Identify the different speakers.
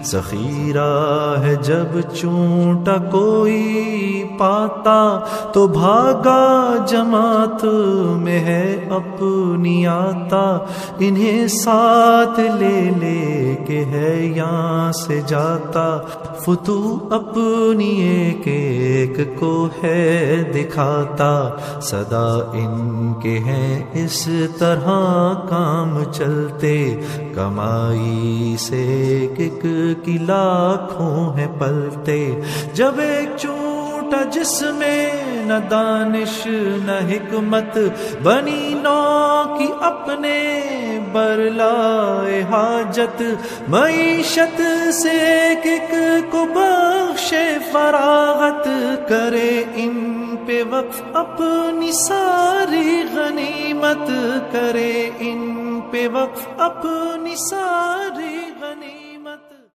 Speaker 1: ذخیرہ ہے جب چونٹا کوئی پاتا تو بھاگا جماعت میں ہے اپنی آتا، انہیں ساتھ لے لے کے ہے یہاں سے جاتا، فتوح اپنی ایک ایک کو ہے دکھاتا، صدا ان کے ہیں اس طرح کام چلتے، کمائی سے ایک ایک کی لاکھوں ہے پلتے، جب ایک چونٹا جس میں نہ دانش نہ حکمت، بنی نو کی اپنے برلائے حاجت، معیشت سے ایک ایک کو بخشے فراغت، کرے ان پہ وقف اپنی ساری غنیمت، کرے ان پہ وقف اپنی ساری